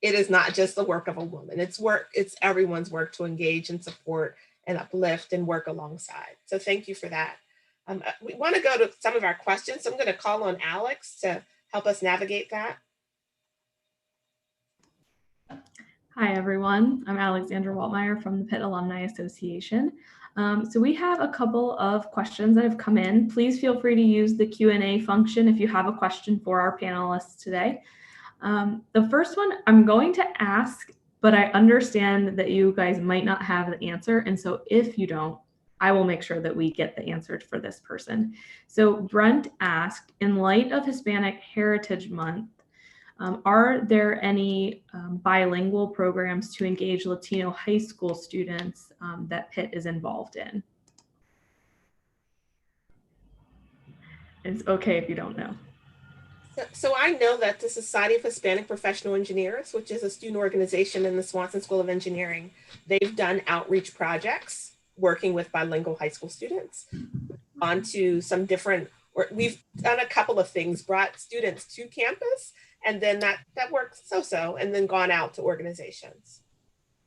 it is not just the work of a woman. It's everyone's work to engage and support and uplift and work alongside. So thank you for that. We want to go to some of our questions. So I'm going to call on Alex to help us navigate that. Hi, everyone. I'm Alexandra Waltmeyer from the Pitt Alumni Association. So we have a couple of questions that have come in. Please feel free to use the Q&A function if you have a question for our panelists today. The first one I'm going to ask, but I understand that you guys might not have the answer. And so if you don't, I will make sure that we get the answer for this person. So Brent asked, in light of Hispanic Heritage Month, are there any bilingual programs to engage Latino high school students that Pitt is involved in? It's okay if you don't know. So I know that the Society of Hispanic Professional Engineers, which is a student organization in the Swanson School of Engineering, they've done outreach projects working with bilingual high school students onto some different, or we've done a couple of things, brought students to campus, and then that worked so-so, and then gone out to organizations.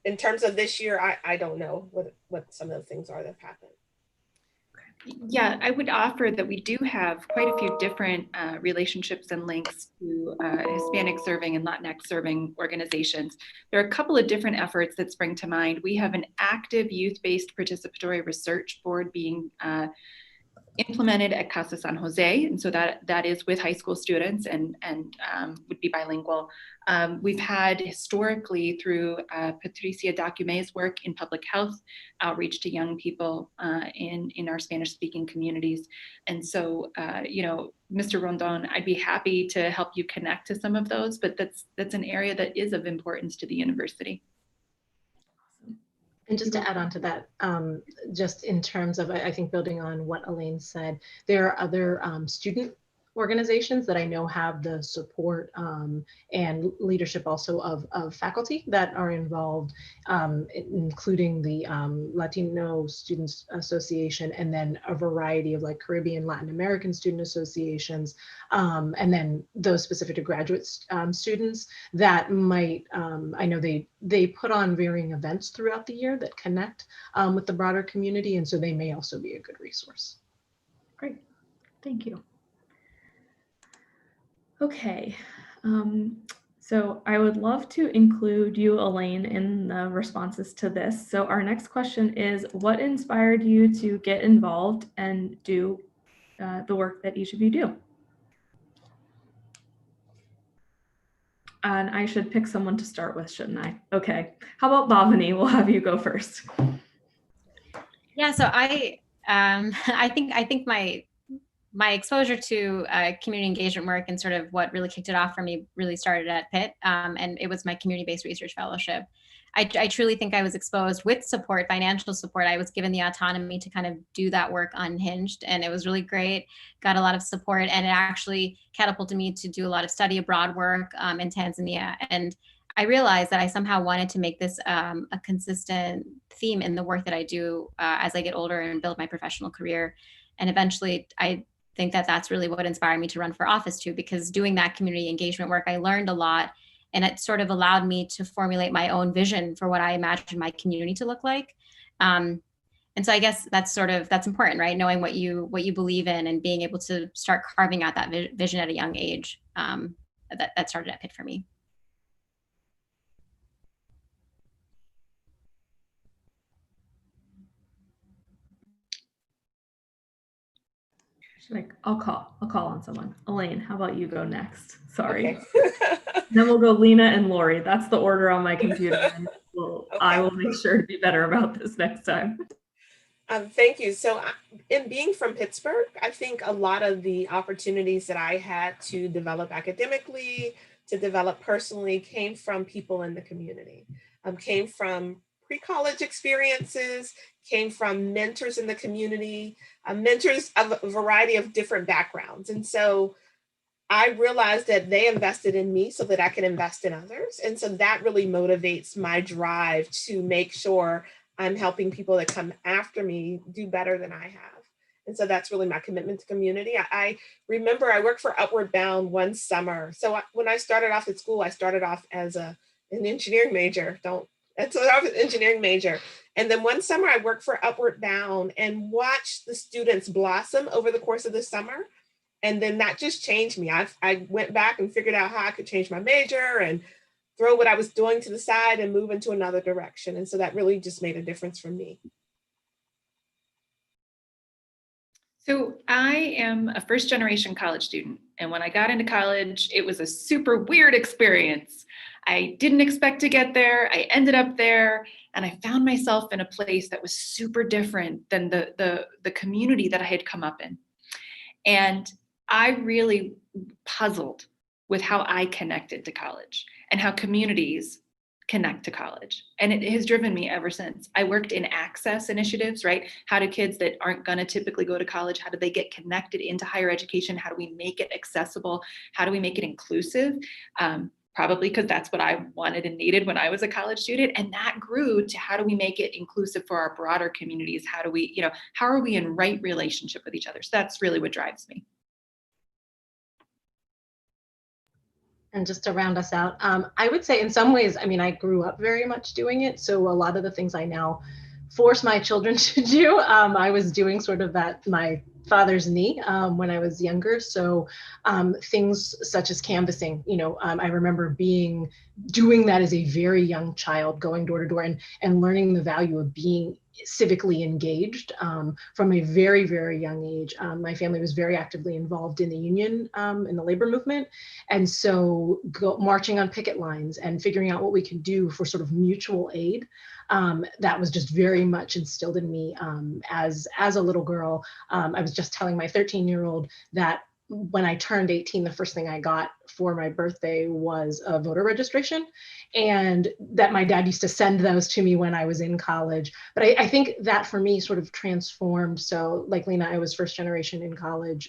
In terms of this year, I don't know what some of the things are that have happened. Yeah, I would offer that we do have quite a few different relationships and links to Hispanic serving and Latinx serving organizations. There are a couple of different efforts that spring to mind. We have an active youth-based participatory research board being implemented at Casa San Jose, and so that is with high school students and would be bilingual. We've had historically through Patricia Dacume's work in public health outreach to young people in our Spanish-speaking communities, and so Mr. Rondon, I'd be happy to help you connect to some of those, but that's an area that is of importance to the university. And just to add on to that, just in terms of, I think building on what Elaine said, there are other student organizations that I know have the support and leadership also of faculty that are involved, including the Latino Students Association, and then a variety of like Caribbean, Latin American student associations, and then those specific to graduate students that might, I know they put on varying events throughout the year that connect with the broader community, and so they may also be a good resource. Great, thank you. Okay, so I would love to include you, Elaine, in the responses to this. So our next question is, what inspired you to get involved and do the work that each of you do? And I should pick someone to start with, shouldn't I? Okay, how about Bhavani? We'll have you go first. Yeah, so I think my exposure to community engagement work and sort of what really kicked it off for me really started at Pitt, and it was my community-based research fellowship. I truly think I was exposed with support, financial support. I was given the autonomy to kind of do that work unhinged, and it was really great. Got a lot of support, and it actually catapulted me to do a lot of study abroad work in Tanzania. And I realized that I somehow wanted to make this a consistent theme in the work that I do as I get older and build my professional career. And eventually, I think that that's really what inspired me to run for office too, because doing that community engagement work, I learned a lot, and it sort of allowed me to formulate my own vision for what I imagine my community to look like. And so I guess that's important, right? Knowing what you believe in and being able to start carving out that vision at a young age. That started at Pitt for me. I'll call on someone. Elaine, how about you go next? Sorry. Okay. Then we'll go Lena and Laurie. That's the order on my computer. And Okay. I will make sure to be better about this next time. Thank you. So in being from Pittsburgh, I think a lot of the opportunities that I had to develop academically, to develop personally, came from people in the community, came from pre-college experiences, came from mentors in the community, mentors of a variety of different backgrounds. And so I realized that they invested in me so that I can invest in others. And so that really motivates my drive to make sure I'm helping people that come after me do better than I have. And so that's really my commitment to community. I remember I worked for Upward Bound one summer. So when I started off at school, I started off as a an engineering major. So I was an engineering major. And then one summer I worked for Upward Bound and watched the students blossom over the course of the summer. And then that just changed me. I went back and figured out how I could change my major and throw what I was doing to the side and move into another direction. And so that really just made a difference for me. So I am a first generation college student. And when I got into college, it was a super weird experience. I didn't expect to get there. I ended up there and I found myself in a place that was super different than the community that I had come up in. And I really puzzled with how I connected to college and how communities connect to college. And it has driven me ever since. I worked in access initiatives, right? How do kids that aren't going to typically go to college, how do they get connected into higher education? How do we make it accessible? How do we make it inclusive? Probably because that's what I wanted and needed when I was a college student. And that grew to how do we make it inclusive for our broader communities? How do we, how are we in right relationship with each other? So that's really what drives me. And just to round us out, I would say in some ways, I grew up very much doing it. So a lot of the things I now force my children to do, I was doing sort of at my father's knee when I was younger. So things such as canvassing, I remember doing that as a very young child, going door to door and learning the value of being civically engaged from a very, very young age. My family was very actively involved in the union, in the labor movement. And so marching on picket lines and figuring out what we could do for sort of mutual aid, that was just very much instilled in me as a little girl. I was just telling my 13-year-old that when I turned 18, the first thing I got for my birthday was a voter registration, and that my dad used to send those to me when I was in college. But I think that for me sort of transformed. So like Lena, I was first generation in college,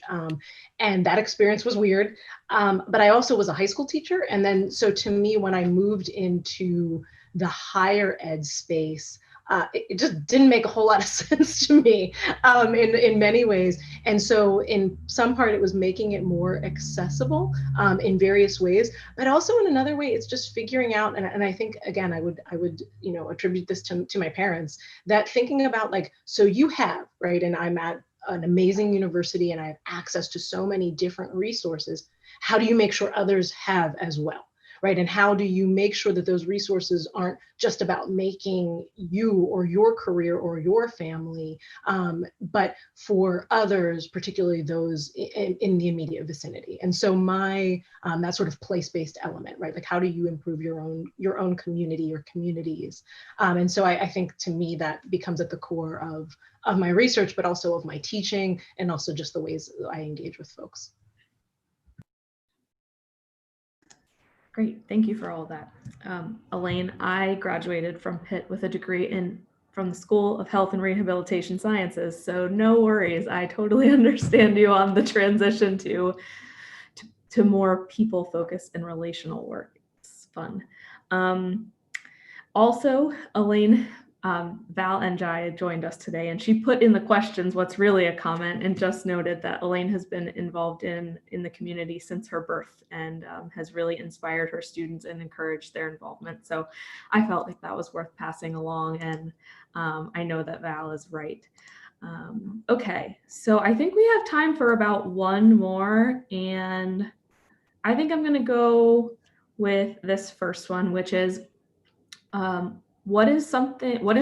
and that experience was weird. But I also was a high school teacher. And then, so to me, when I moved into the higher ed space, it just didn't make a whole lot of sense to me in many ways. And so in some part, it was making it more accessible in various ways, but also in another way, it's just figuring out, and I think, again, I would attribute this to my parents, that thinking about like, so you have, right, and I'm at an amazing university and I have access to so many different resources. How do you make sure others have as well? Right? And how do you make sure that those resources aren't just about making you or your career or your family, but for others, particularly those in the immediate vicinity? And so that sort of place-based element, right? Like, how do you improve your own community or communities? And so I think, to me, that becomes at the core of my research, but also of my teaching, and also just the ways I engage with folks. Great, thank you for all of that. Elaine, I graduated from Pitt with a degree from the School of Health and Rehabilitation Sciences, so no worries. I totally understand you on the transition to more people-focused and relational work. It's fun. Also, Elaine, Val and Jai joined us today, and she put in the questions what's really a comment and just noted that Elaine has been involved in the community since her birth and has really inspired her students and encouraged their involvement. So I felt like that was worth passing along, and I know that Val is right. Okay, so I think we have time for about one more, and I think I'm going to go with this first one, which is what is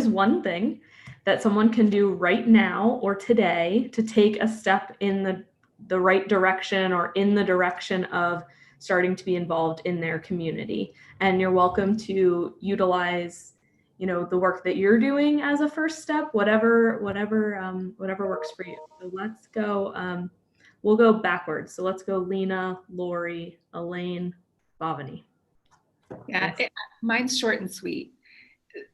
one thing that someone can do right now or today to take a step in the right direction or in the direction of starting to be involved in their community? And you're welcome to utilize, the work that you're doing as a first step, whatever works for you. So let's go. We'll go backwards. So let's go Lena, Laurie, Elaine, Bhavani. Yeah, mine's short and sweet.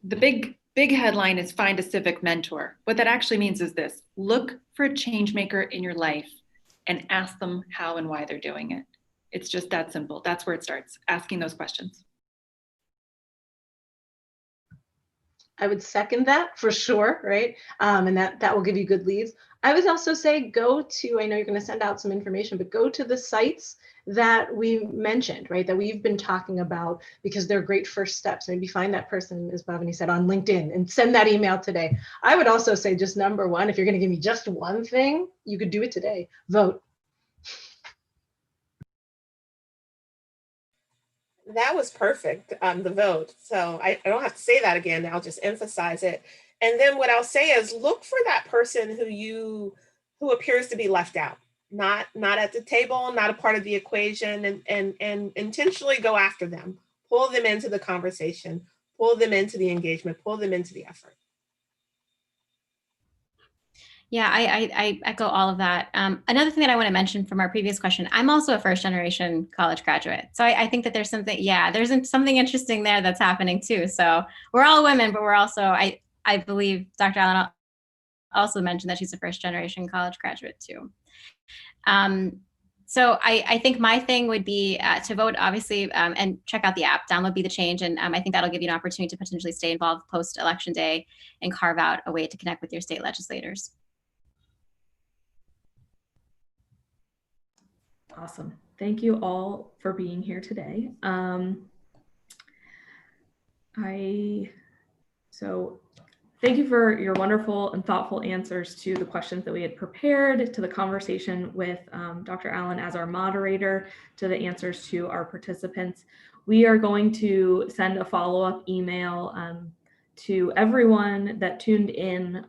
The big headline is find a civic mentor. What that actually means is this: look for a change maker in your life and ask them how and why they're doing it. It's just that simple. That's where it starts, asking those questions. I would second that for sure, right? And that will give you good leads. I would also say go to, I know you're going to send out some information, but go to the sites that we mentioned, right, that we've been talking about, because they're great first steps. Maybe find that person, as Bhavani said, on LinkedIn and send that email today. I would also say just number one, if you're going to give me just one thing, you could do it today. Vote. That was perfect, the vote. So I don't have to say that again. I'll just emphasize it. And then what I'll say is look for that person who appears to be left out, not at the table, not a part of the equation, and intentionally go after them. Pull them into the conversation, pull them into the engagement, pull them into the effort. Yeah, I echo all of that. Another thing that I want to mention from our previous question, I'm also a first generation college graduate. So I think that there's something interesting there that's happening too. So we're all women, but we're also, I believe Dr. Allen also mentioned that she's a first generation college graduate too. So I think my thing would be to vote, obviously, and check out the app, download Be the Change. And I think that'll give you an opportunity to potentially stay involved post-election day and carve out a way to connect with your state legislators. Awesome. Thank you all for being here today. Thank you for your wonderful and thoughtful answers to the questions that we had prepared, to the conversation with Dr. Allen as our moderator, to the answers to our participants. We are going to send a follow-up email to everyone that tuned in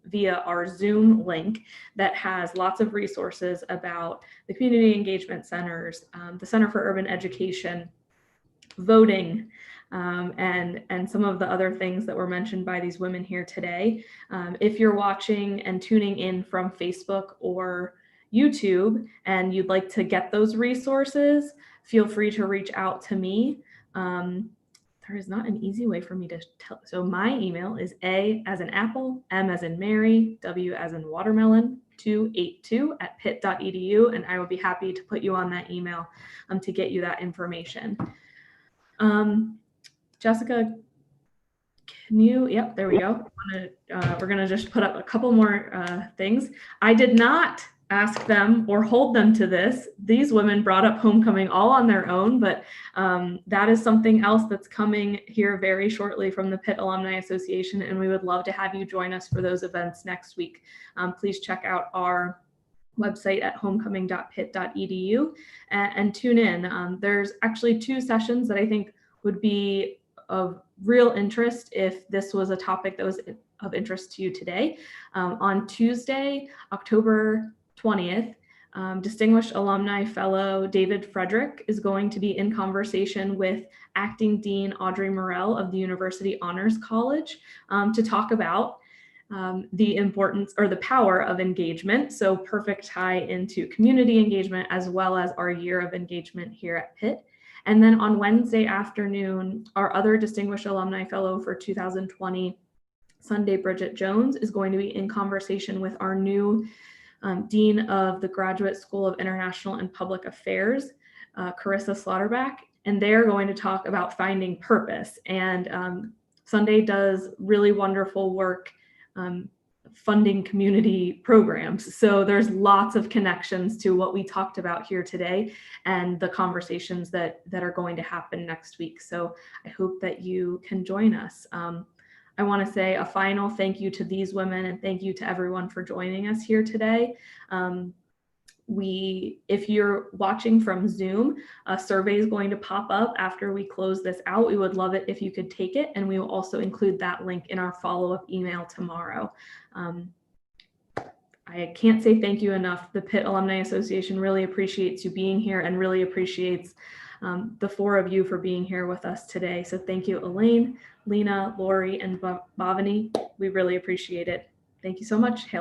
via our Zoom link that has lots of resources about the community engagement centers, the Center for Urban Education, voting, and some of the other things that were mentioned by these women here today. If you're watching and tuning in from Facebook or YouTube and you'd like to get those resources, feel free to reach out to me. There is not an easy way for me to tell. So my email is A as in apple, M as in Mary, W as in watermelon, 282@pitt.edu. And I will be happy to put you on that email to get you that information. Jessica, can you, yep, there we go. We're gonna just put up a couple more things. I did not ask them or hold them to this. These women brought up homecoming all on their own, but that is something else that's coming here very shortly from the Pitt Alumni Association, and we would love to have you join us for those events next week. Please check out our website at homecoming.pitt.edu and tune in. There's actually 2 sessions that I think would be of real interest if this was a topic that was of interest to you today. On Tuesday, October 20th, Distinguished Alumni Fellow David Frederick is going to be in conversation with Acting Dean Audrey Morell of the University Honors College to talk about the importance or the power of engagement. So perfect tie into community engagement as well as our year of engagement here at Pitt. And then on Wednesday afternoon, our other Distinguished Alumni Fellow for 2020, Sunday Bridget Jones, is going to be in conversation with our new Dean of the Graduate School of International and Public Affairs, Carissa Slaughterback, and they're going to talk about finding purpose. And Sunday does really wonderful work funding community programs. So there's lots of connections to what we talked about here today and the conversations that are going to happen next week. So I hope that you can join us. I want to say a final thank you to these women and thank you to everyone for joining us here today. If you're watching from Zoom, a survey is going to pop up after we close this out. We would love it if you could take it, and we will also include that link in our follow-up email tomorrow. I can't say thank you enough. The Pitt Alumni Association really appreciates you being here and really appreciates the 4 of you for being here with us today. So thank you, Elaine, Lena, Laurie, and Bhavani. We really appreciate it. Thank you so much. Hail